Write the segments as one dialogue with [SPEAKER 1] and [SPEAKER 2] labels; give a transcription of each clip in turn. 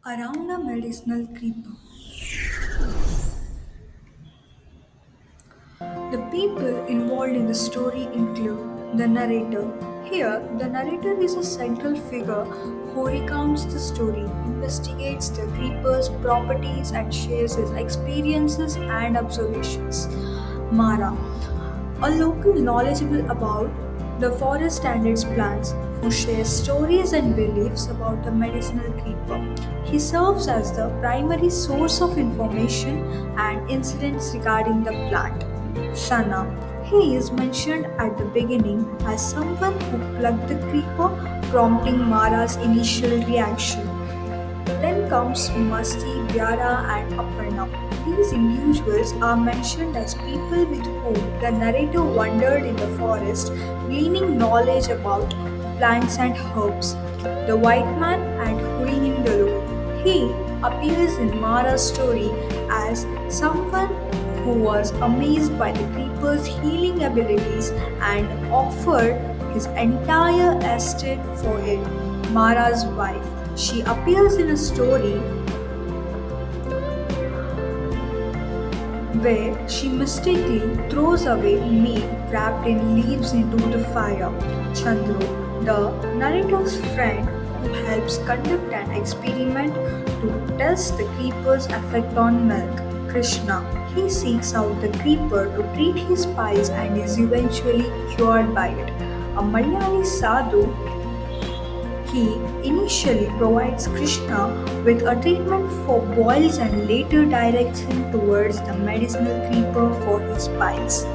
[SPEAKER 1] Around a medicinal creeper. The people involved in the story include the narrator. Here, the narrator is a central figure who recounts the story, investigates the creeper's properties, and shares his experiences and observations. Mara, a local knowledgeable about the forest and its plants, who shares stories and beliefs about the medicinal creeper. He serves as the primary source of information and incidents regarding the plant. Sana. He is mentioned at the beginning as someone who plucked the creeper, prompting Mara's initial reaction. Then comes Masti, Byara, and Aparna. These individuals are mentioned as people with whom the narrator wandered in the forest, gleaning knowledge about plants and herbs. The white man and Hurihindulu. He appears in Mara's story as someone who was amazed by the creeper's healing abilities and offered his entire estate for it. Mara's wife. She appears in a story where she mistakenly throws away meat wrapped in leaves into the fire. Chandru, the narrator's friend who helps conduct an experiment to test the creeper's effect on milk. Krishna, he seeks out the creeper to treat his pies and is eventually cured by it. A Malayali sadhu, he initially provides Krishna with a treatment for boils and later directs him towards the medicinal creeper for his piles.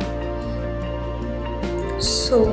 [SPEAKER 1] So,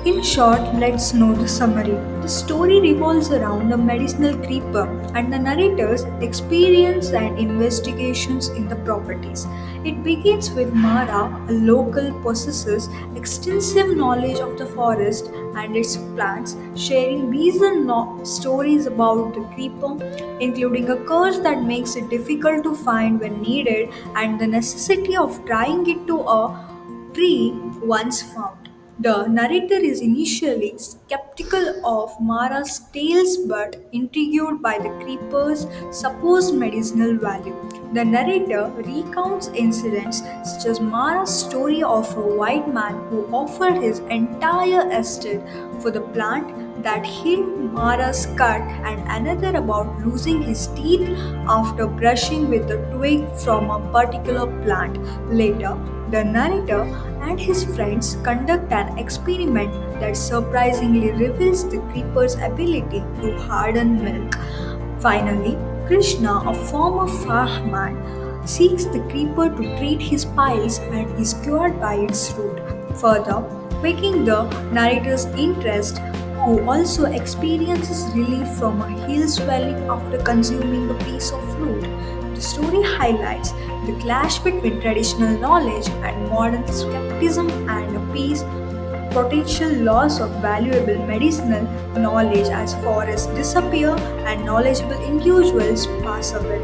[SPEAKER 1] in short, let's know the summary. The story revolves around the medicinal creeper and the narrator's experience and investigations in the properties. It begins with Mara, a local possesses extensive knowledge of the forest and its plants, sharing bizarre stories about the creeper, including a curse that makes it difficult to find when needed and the necessity of trying it to a tree once found. The narrator is initially skeptical of Mara's tales but intrigued by the creeper's supposed medicinal value. The narrator recounts incidents such as Mara's story of a white man who offered his entire estate for the plant that healed Mara's cut and another about losing his teeth after brushing with a twig from a particular plant. Later, the narrator and his friends conduct an experiment that surprisingly reveals the creeper's ability to harden milk. Finally, Krishna, a former Fahman, seeks the creeper to treat his piles and is cured by its root, further waking the narrator's interest, who also experiences relief from a heel swelling after consuming a piece of fruit. The story highlights the clash between traditional knowledge and modern skepticism and a piece potential loss of valuable medicinal knowledge as forests disappear and knowledgeable individuals pass away.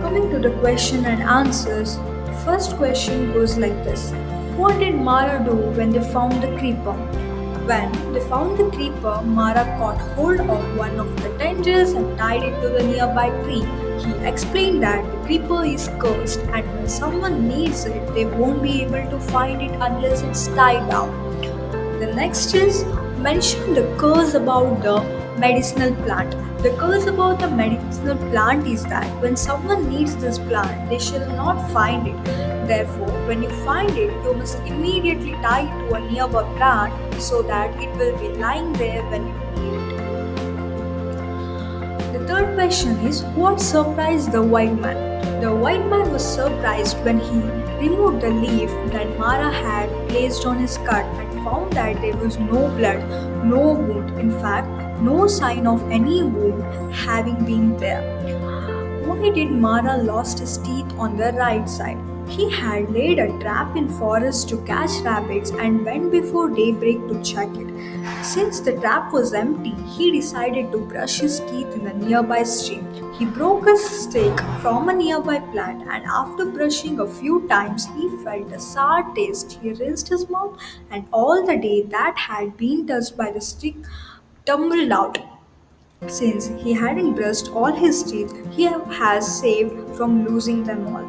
[SPEAKER 1] Coming to the question and answers, the first question goes like this. What did Mara do when they found the creeper? When they found the creeper, Mara caught hold of one of the tendrils and tied it to the nearby tree. He explained that the creeper is cursed and when someone needs it, they won't be able to find it unless it's tied down. The next is mention the curse about the medicinal plant. The curse about the medicinal plant is that when someone needs this plant, they shall not find it. Therefore, when you find it, you must immediately tie it to a nearby plant so that it will be lying there when you need it. The third question is what surprised the white man? The white man was surprised when he removed the leaf that Mara had placed on his cut and found that there was no blood, no wound, in fact, no sign of any wound having been there. Why did Mara lost his teeth on the right side? He had laid a trap in forest to catch rabbits and went before daybreak to check it. Since the trap was empty, he decided to brush his teeth in a nearby stream. He broke a stick from a nearby plant and after brushing a few times, he felt a sour taste. He rinsed his mouth and all the day that had been touched by the stick tumbled out. Since he hadn't brushed all his teeth, he has saved from losing them all.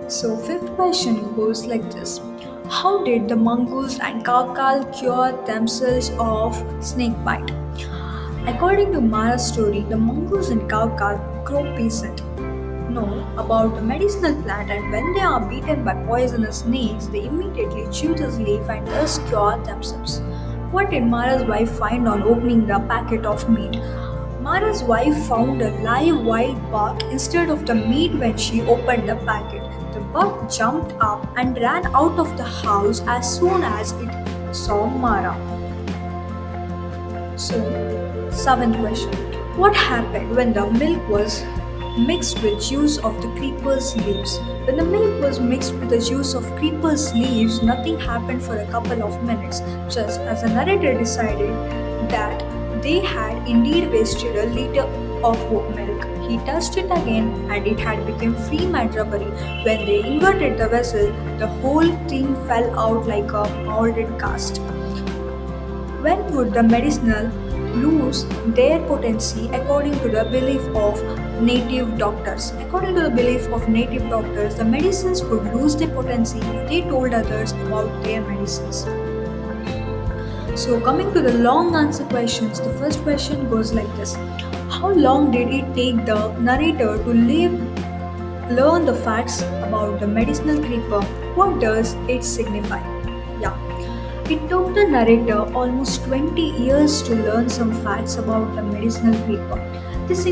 [SPEAKER 1] So, fifth question goes like this: how did the mongoose and Kakal cure themselves of snake bite? According to Mara's story, the mongoose and Kakal grow peasant know about the medicinal plant, and when they are bitten by poisonous snakes, they immediately chew this leaf and thus cure themselves. What did Mara's wife find on opening the packet of meat? Mara's wife found a live wild buck instead of the meat when she opened the packet. The buck jumped up and ran out of the house as soon as it saw Mara. So, seventh question: what happened when the milk was mixed with juice of the creeper's leaves? When the milk was mixed with the juice of creeper's leaves, nothing happened for a couple of minutes, just as the narrator decided that they had indeed wasted a liter of milk. He touched it again and it had become firm and rubbery. When they inverted the vessel, the whole thing fell out like a molded cast. When would the medicinal lose their potency according to the belief of native doctors? According to the belief of native doctors, the medicines would lose their potency if they told others about their medicines. So, coming to the long answer questions, the first question goes like this: how long did it take the narrator to learn the facts about the medicinal creeper? What does it signify? Yeah. It took the narrator almost 20 years to learn some facts about the medicinal creeper. This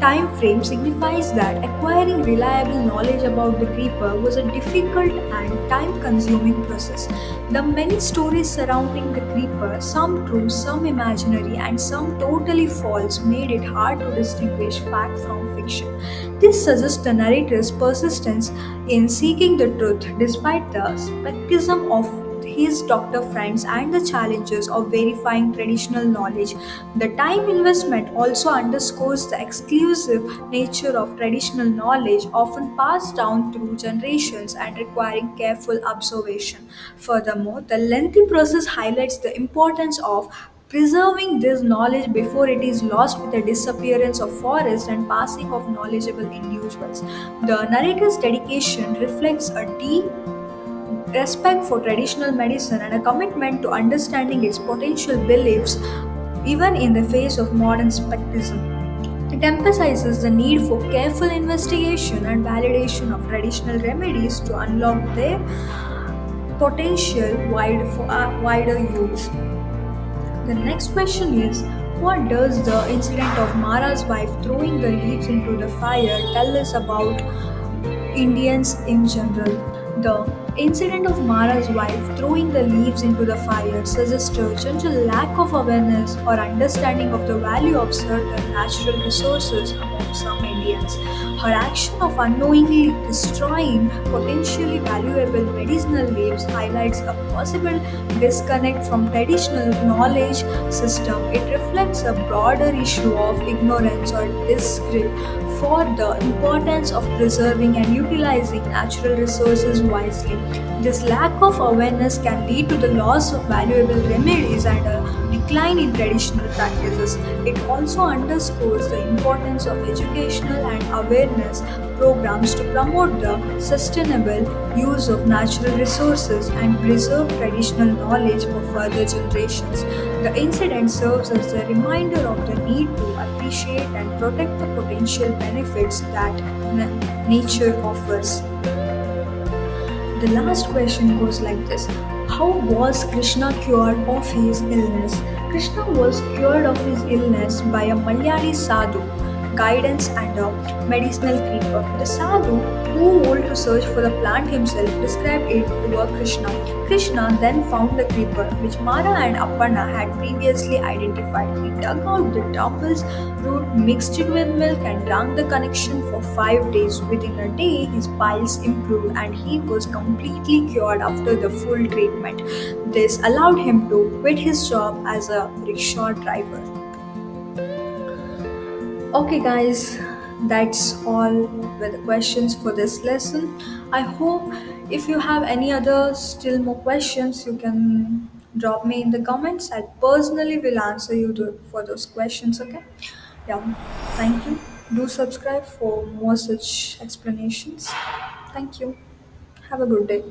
[SPEAKER 1] time frame signifies that acquiring reliable knowledge about the creeper was a difficult and time consuming process. The many stories surrounding the creeper, some true, some imaginary, and some totally false, made it hard to distinguish fact from fiction. This suggests the narrator's persistence in seeking the truth despite the skepticism of his doctor friends and the challenges of verifying traditional knowledge. The time investment also underscores the exclusive nature of traditional knowledge, often passed down through generations and requiring careful observation. Furthermore, the lengthy process highlights the importance of preserving this knowledge before it is lost with the disappearance of forests and passing of knowledgeable individuals. The narrator's dedication reflects a deep respect for traditional medicine and a commitment to understanding its potential beliefs even in the face of modern skepticism. It emphasizes the need for careful investigation and validation of traditional remedies to unlock their potential for wider use. The next question is: what does the incident of Mara's wife throwing the leaves into the fire tell us about Indians in general? The incident of Mara's wife throwing the leaves into the fire suggests a general lack of awareness or understanding of the value of certain natural resources among some Indians. Her action of unknowingly destroying potentially valuable medicinal leaves highlights a possible disconnect from traditional knowledge system. It reflects a broader issue of ignorance or disregard for the importance of preserving and utilizing natural resources wisely. This lack of awareness can lead to the loss of valuable remedies and a decline in traditional practices. It also underscores the importance of educational and awareness programs to promote the sustainable use of natural resources and preserve traditional knowledge for further generations. The incident serves as a reminder of the need to appreciate and protect the potential benefits that nature offers. The last question goes like this: how was Krishna cured of his illness? Krishna was cured of his illness by a Malayali sadhu, guidance, and a medicinal creeper. The sadhu, too old to search for the plant himself, described it to a Krishna. Krishna then found the creeper, which Mara and Appanna had previously identified. He dug out the tumble's root, mixed it with milk, and drank the connection for 5 days. Within a day, his piles improved and he was completely cured after the full treatment. This allowed him to quit his job as a rickshaw driver. Okay, guys, that's all with the questions for this lesson. I hope if you have any other still more questions, you can drop me in the comments. I personally will answer you for those questions. Okay. Yeah. Thank you. Do subscribe for more such explanations. Thank you. Have a good day.